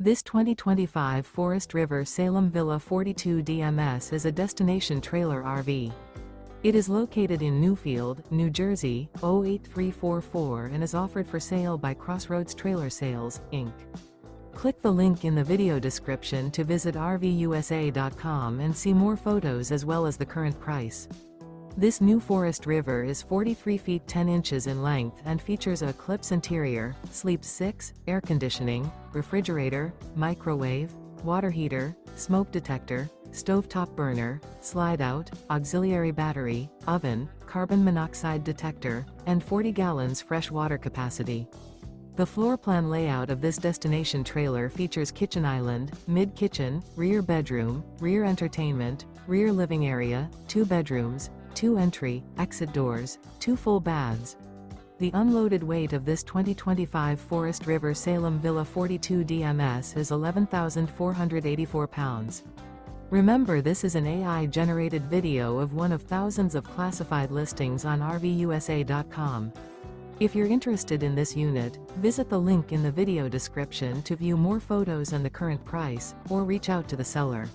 This 2025 Forest River Salem Villa 42 DMS is a destination trailer RV. It is located in Newfield, New Jersey, 08344 and is offered for sale by Crossroads Trailer Sales, Inc. Click the link in the video description to visit RVUSA.com and see more photos as well as the current price. This new Forest River is 43 feet 10 inches in length and features a Eclipse interior, sleeps 6, air conditioning, refrigerator, microwave, water heater, smoke detector, stovetop burner, slide-out, auxiliary battery, oven, carbon monoxide detector, and 40 gallons fresh water capacity. The floor plan layout of this destination trailer features kitchen island, mid-kitchen, rear bedroom, rear entertainment, rear living area, 2 bedrooms, 2 entry, exit doors, 2 full baths. The unloaded weight of this 2025 Forest River Salem Villa 42 DMS is 11,484 pounds. Remember, this is an AI-generated video of one of thousands of classified listings on RVUSA.com. If you're interested in this unit, visit the link in the video description to view more photos and the current price, or reach out to the seller.